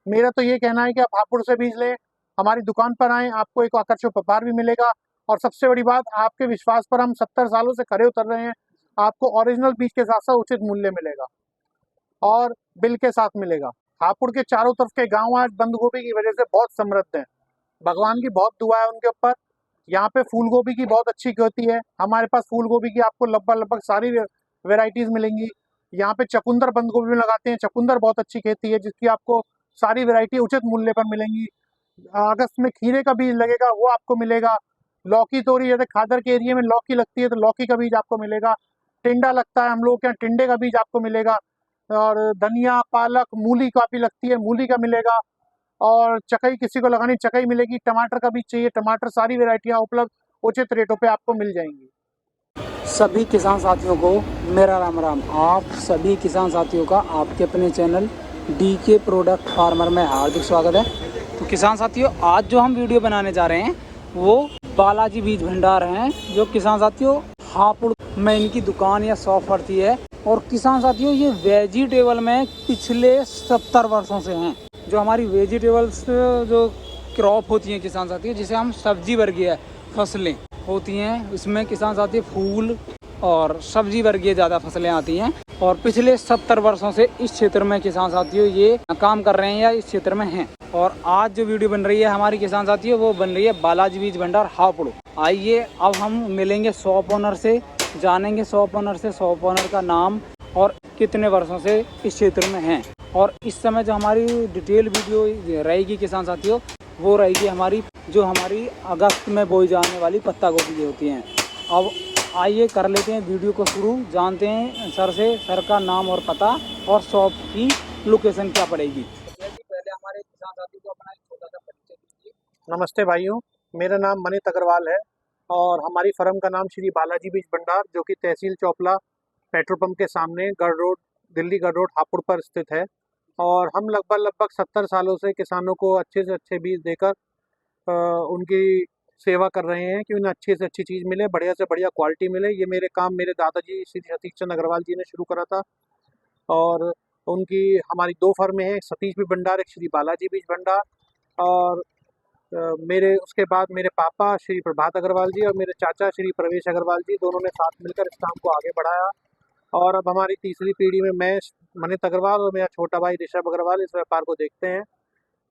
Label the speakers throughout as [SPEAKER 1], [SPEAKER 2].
[SPEAKER 1] मेरा तो ये कहना है कि आप हापुड़ से बीज लें, हमारी दुकान पर आएँ, आपको एक आकर्षक उपहार भी मिलेगा और सबसे बड़ी बात, आपके विश्वास पर हम 70 सालों से खरे उतर रहे हैं। आपको ओरिजिनल बीज के साथ-साथ उचित मूल्य मिलेगा और बिल के साथ मिलेगा। हापुड़ के चारों तरफ के गाँव आज बंद गोभी की वजह से बहुत समृद्ध हैं। भगवान की बहुत दुआ है उनके ऊपर। यहाँ पे फूल गोभी की बहुत अच्छी खेती है। हमारे पास फूल गोभी की आपको लगभग सारी वेराइटीज मिलेंगी। यहाँ पे चकुंदर बंद गोभी में लगाते हैं। चकुंदर बहुत अच्छी खेती है जिसकी आपको सारी वैरायटी उचित मूल्य पर मिलेंगी। अगस्त में खीरे का बीज लगेगा, वो आपको मिलेगा। लौकी तोरी, जैसे खादर के एरिया में लौकी लगती है तो लौकी का बीज आपको मिलेगा। टिंडा लगता है हम लोग के यहाँ, टिंडे का बीज आपको मिलेगा। और धनिया, पालक, मूली काफी लगती है, मूली का मिलेगा। और चकई किसी को लगानी, चकई मिलेगी। टमाटर का बीज चाहिए, टमाटर, सारी वेराइटियाँ उपलब्ध उचित रेटों पे आपको मिल जाएंगी।
[SPEAKER 2] सभी किसान साथियों को मेरा राम राम। आप सभी किसान साथियों का आपके अपने चैनल डीके प्रोडक्ट फार्मर में हार्दिक स्वागत है। तो किसान साथियों, आज जो हम वीडियो बनाने जा रहे हैं वो बालाजी बीज भंडार हैं, जो किसान साथियों हापुड़ में इनकी दुकान या शॉप पड़ती है। और किसान साथियों, ये वेजिटेबल में पिछले 70 वर्षों से हैं। जो हमारी वेजिटेबल्स जो क्रॉप होती हैं किसान साथियों, जिसे हम सब्जी वर्गीय फसलें होती हैं, इसमें किसान साथी फूल और सब्जी वर्गीय ज़्यादा फसलें आती हैं। और पिछले 70 वर्षों से इस क्षेत्र में किसान साथियों ये काम कर रहे हैं या इस क्षेत्र में हैं। और आज जो वीडियो बन रही है हमारी किसान साथियों, वो बन रही है बालाजी बीज भंडार हापुड़। आइए अब हम मिलेंगे शॉप ओनर से, जानेंगे शॉप ओनर से शॉप ओनर का नाम और कितने वर्षों से इस क्षेत्र में हैं। और इस समय जो हमारी डिटेल वीडियो रहेगी किसान साथियों, वो रहेगी हमारी अगस्त में बोई जाने वाली पत्ता गोभी होती हैं। अब आइए कर लेते हैं वीडियो को शुरू, जानते हैं सर से, सर का नाम और पता और शॉप की लोकेशन क्या पड़ेगी। पहले हमारे किसान साथी को अपना एक छोटा सा परिचय दीजिए।
[SPEAKER 1] नमस्ते भाइयों, मेरा नाम मनीत अग्रवाल है और हमारी फर्म का नाम श्री बालाजी बीज भंडार, जो कि तहसील चोपला पेट्रोल पंप के सामने गढ़ रोड, दिल्ली गढ़ रोड, हापुड़ पर स्थित है। और हम लगभग 70 सालों से किसानों को अच्छे से अच्छे बीज देकर उनकी सेवा कर रहे हैं कि उन्हें अच्छी से अच्छी चीज़ मिले, बढ़िया से बढ़िया क्वालिटी मिले। ये मेरे काम मेरे दादाजी श्री सतीश चंद्र अग्रवाल जी ने शुरू करा था। और उनकी हमारी 2 फर्में हैं, एक सतीश बीज भंडार, एक श्री बालाजी बीज भंडार। और मेरे उसके बाद मेरे पापा श्री प्रभात अग्रवाल जी और मेरे चाचा श्री प्रवेश अग्रवाल जी, दोनों ने साथ मिलकर इस काम को आगे बढ़ाया। और अब हमारी तीसरी पीढ़ी में मैं मनीत अग्रवाल और मेरा छोटा भाई ऋषभ अग्रवाल इस व्यापार को देखते हैं।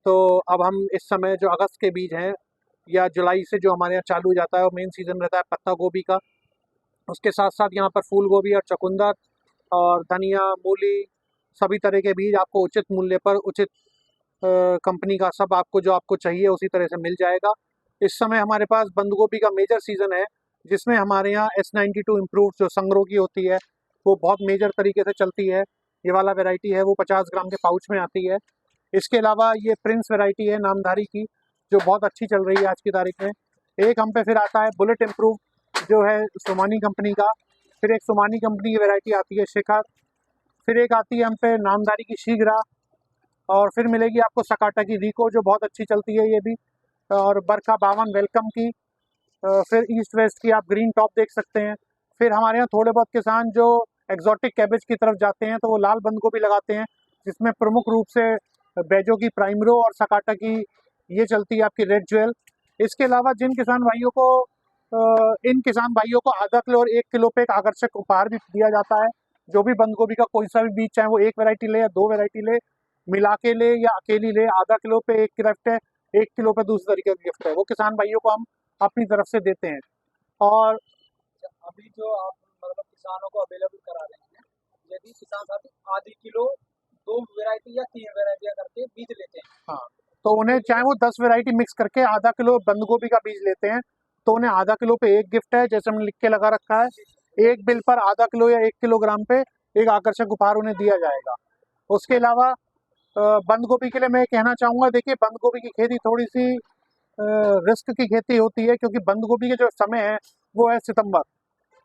[SPEAKER 1] तो अब हम इस समय जो अगस्त के बीज हैं या जुलाई से जो हमारे यहाँ चालू हो जाता है, वो मेन सीजन रहता है पत्ता गोभी का। उसके साथ साथ यहाँ पर फूल गोभी और चुकंदर और धनिया, मूली, सभी तरह के बीज आपको उचित मूल्य पर, उचित कंपनी का, सब आपको जो आपको चाहिए उसी तरह से मिल जाएगा। इस समय हमारे पास बंद गोभी का मेजर सीजन है, जिसमें हमारे यहाँ S92 इम्प्रूव जो संगरो की होती है वो बहुत मेजर तरीके से चलती है। ये वाला वैरायटी है वो 50 ग्राम के पाउच में आती है। इसके अलावा ये प्रिंस वैरायटी है नामधारी की, जो बहुत अच्छी चल रही है आज की तारीख में। एक हम पे फिर आता है बुलेट इम्प्रूव, जो है सोमानी कंपनी का। फिर एक सोमानी कंपनी की वैरायटी आती है शिखर। फिर एक आती है हम पे नामधारी की शीघ्रा। और फिर मिलेगी आपको सकाटा की रिको, जो बहुत अच्छी चलती है ये भी। और बरखा 52 वेलकम की। फिर ईस्ट वेस्ट की आप ग्रीन टॉप देख सकते हैं। फिर हमारे यहाँ थोड़े बहुत किसान जो एक्जॉटिक कैबेज की तरफ जाते हैं तो वो लाल बंद गोभी लगाते हैं, जिसमें प्रमुख रूप से बेजो की प्राइमरो और सकाटा की ये चलती है आपकी रेड ज्वेल। इसके अलावा जिन किसान भाइयों को इन किसान भाइयों को आधा किलो और 1 किलो पे एक आकर्षक उपहार भी दिया जाता है। जो भी बंद गोभी का कोई सा भी बीज, चाहे वो 1 वैरायटी ले या 2 वैरायटी ले, मिला के ले या अकेली ले, आधा किलो पे एक गिफ्ट है, 1 किलो पे दूसरी तरीके का गिफ्ट है, वो किसान भाइयों को हम अपनी तरफ से देते हैं। और
[SPEAKER 2] अभी जो आप मतलब किसानों को अवेलेबल करा रहे हैं, यदि किसान साथी आधी किलो 2 वैरायटी या 3 वैरायटियां करके बीज लेते हैं,
[SPEAKER 1] हाँ, तो उन्हें चाहे वो 10 वैरायटी मिक्स करके आधा किलो बंद गोभी का बीज लेते हैं तो उन्हें आधा किलो पे एक गिफ्ट है, जैसे हमने लिख के लगा रखा है। एक बिल पर आधा किलो या 1 किलोग्राम पे एक आकर्षक उपहार उन्हें दिया जाएगा। उसके अलावा बंद गोभी के लिए मैं कहना चाहूँगा, देखिए बंद गोभी की खेती थोड़ी सी रिस्क की खेती होती है, क्योंकि बंद गोभी के जो समय है वो है सितंबर,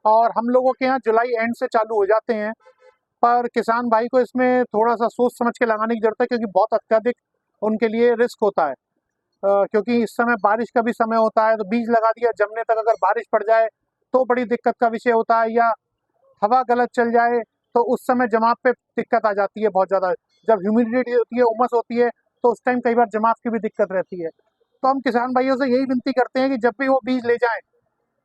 [SPEAKER 1] और हम लोगों के यहाँ जुलाई एंड से चालू हो जाते हैं। पर किसान भाई को इसमें थोड़ा सा सोच समझ के लगाने की जरूरत है, क्योंकि बहुत अत्यधिक उनके लिए रिस्क होता है। क्योंकि इस समय बारिश का भी समय होता है, तो बीज लगा दिया, जमने तक अगर बारिश पड़ जाए तो बड़ी दिक्कत का विषय होता है, या हवा गलत चल जाए तो उस समय जमाव पे दिक्कत आ जाती है बहुत ज़्यादा। जब ह्यूमिडिटी होती है, उमस होती है, तो उस टाइम कई बार जमाव की भी दिक्कत रहती है। तो हम किसान भाइयों से यही विनती करते हैं कि जब भी वो बीज ले जाएं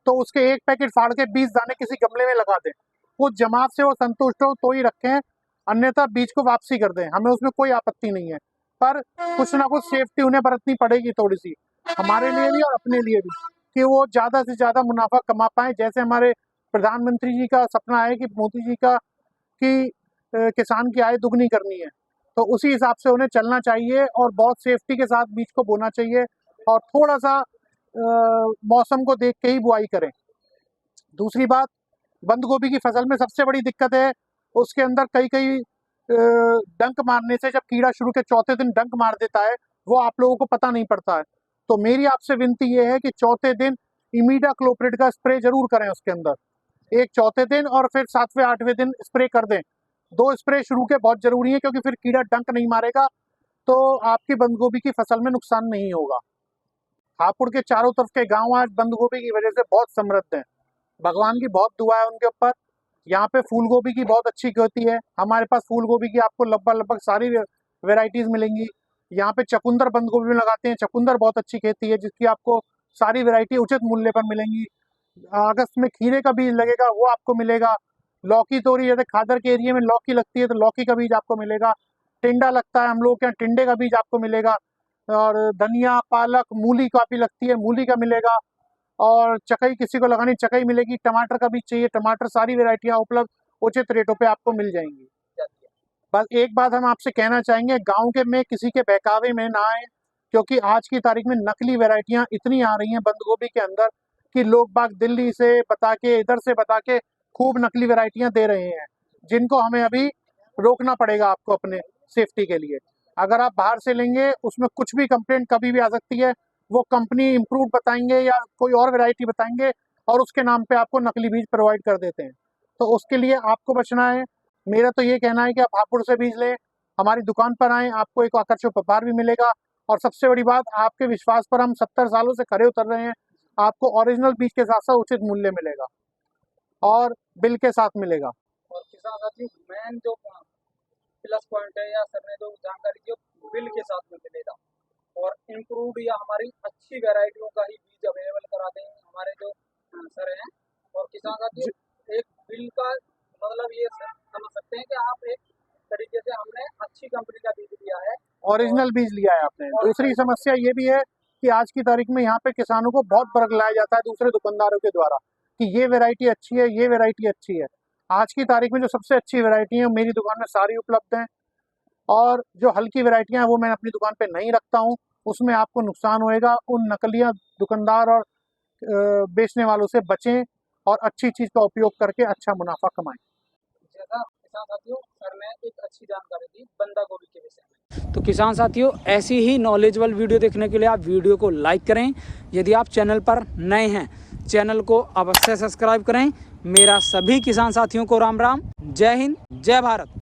[SPEAKER 1] तो उसके एक पैकेट फाड़ के 20 दाने किसी गमले में लगा दें। उस जमाव से वो संतुष्ट हो तो ही रखें, अन्यथा बीज को वापसी कर दें, हमें उसमें कोई आपत्ति नहीं है। पर कुछ ना कुछ सेफ्टी उन्हें बरतनी पड़ेगी थोड़ी सी, हमारे लिए भी और अपने लिए भी, कि वो ज़्यादा से ज़्यादा मुनाफा कमा पाएँ। जैसे हमारे प्रधानमंत्री जी का सपना है कि मोदी जी का कि किसान की आय दुगनी करनी है, तो उसी हिसाब से उन्हें चलना चाहिए और बहुत सेफ्टी के साथ बीज को बोना चाहिए और थोड़ा सा मौसम को देख के ही बुआई करें। दूसरी बात, बंद गोभी की फसल में सबसे बड़ी दिक्कत है उसके अंदर कई डंक मारने से, जब कीड़ा शुरू के चौथे दिन डंक मार देता है, वो आप लोगों को पता नहीं पड़ता है। तो मेरी आपसे विनती ये है कि चौथे दिन इमीडाक्लोप्रिड का स्प्रे जरूर करें उसके अंदर, एक चौथे दिन और फिर 7वें 8वें दिन स्प्रे कर दें। 2 स्प्रे शुरू के बहुत जरूरी है, क्योंकि फिर कीड़ा डंक नहीं मारेगा तो आपकी बंद गोभी की फसल में नुकसान नहीं होगा। हापुड़ के चारों तरफ के गांव आज बंद गोभी की वजह से बहुत समृद्ध हैं, भगवान की बहुत दुआ है उनके ऊपर। यहाँ पे फूल गोभी की बहुत अच्छी खेती है, हमारे पास फूल गोभी की आपको लगभग सारी वेराइटीज मिलेंगी। यहाँ पे चकुंदर बंद गोभी में लगाते हैं, चकुंदर बहुत अच्छी खेती है जिसकी आपको सारी वेराइटी उचित मूल्य पर मिलेंगी। अगस्त में खीरे का बीज लगेगा, वो आपको मिलेगा। लौकी तोरी, जैसे खादर के एरिया में लौकी लगती है तो लौकी का बीज आपको मिलेगा। टिंडा लगता है हम लोग के यहाँ, टिंडे का बीज आपको मिलेगा। और धनिया, पालक, मूली काफ़ी लगती है, मूली का मिलेगा। और चकई किसी को लगानी, चकई मिलेगी। टमाटर का बीज चाहिए, टमाटर, सारी वेराइटियाँ उपलब्ध उचित रेटों पे आपको मिल जाएंगी। बस एक बात हम आपसे कहना चाहेंगे, गांव के में किसी के बहकावे में ना आए, क्योंकि आज की तारीख में नकली वेराइटियां इतनी आ रही हैं बंद गोभी के अंदर कि लोग बाग दिल्ली से बता के, इधर से बता के खूब नकली वेराइटियां दे रहे हैं, जिनको हमें अभी रोकना पड़ेगा आपको अपने सेफ्टी के लिए। अगर आप बाहर से लेंगे उसमें कुछ भी कंप्लेंट कभी भी आ सकती है, वो कंपनी इम्प्रूव बताएंगे या कोई और वैरायटी बताएंगे और उसके नाम पे आपको नकली बीज प्रोवाइड कर देते हैं। तो उसके लिए आपको बचना है। मेरा तो ये कहना है कि आप हापुड़ से बीज लें, हमारी दुकान पर आएँ, आपको एक आकर्षक उपहार भी मिलेगा। और सबसे बड़ी बात, आपके विश्वास पर हम 70 सालों से खरे उतर रहे हैं, आपको ओरिजिनल बीज के साथ साथ उचित मूल्य मिलेगा और बिल के साथ मिलेगा।
[SPEAKER 2] और किसान साथियों, मेन जो प्लस पॉइंट है या सर ने जो जानकारी दी, बिल के साथ में मिलेगा और इम्प्रूव्ड या हमारी अच्छी वैरायटियों का ही बीज अवेलेबल कराते हैं हमारे जो सर हैं। और किसान साथियों, एक बिल का मतलब ये समझ सकते हैं कि आप एक तरीके से हमने अच्छी कंपनी का बीज लिया है,
[SPEAKER 1] ओरिजिनल बीज लिया है आपने। दूसरी समस्या ये भी है कि आज की तारीख में यहाँ पे किसानों को बहुत बरगलाया जाता है दूसरे दुकानदारों के द्वारा कि ये वैरायटी अच्छी है, ये वैरायटी अच्छी है। आज की तारीख में जो सबसे अच्छी वैरायटी है मेरी दुकान में सारी उपलब्ध हैं, और जो हल्की वैरायटियाँ हैं वो मैं अपनी दुकान पे नहीं रखता हूँ, उसमें आपको नुकसान होएगा। उन नकलिया दुकानदार और बेचने वालों से बचें और अच्छी चीज़ का उपयोग करके अच्छा मुनाफा कमाएं।
[SPEAKER 2] जैसा किसान साथियों सर ने एक अच्छी जानकारी दी बंदा गोभी के विषय में। तो किसान साथियों, ऐसी ही नॉलेजेबल वीडियो देखने के लिए आप वीडियो को लाइक करें। यदि आप चैनल पर नए हैं, चैनल को अवश्य सब्सक्राइब करें। मेरा सभी किसान साथियों को राम राम। जय हिंद, जय भारत।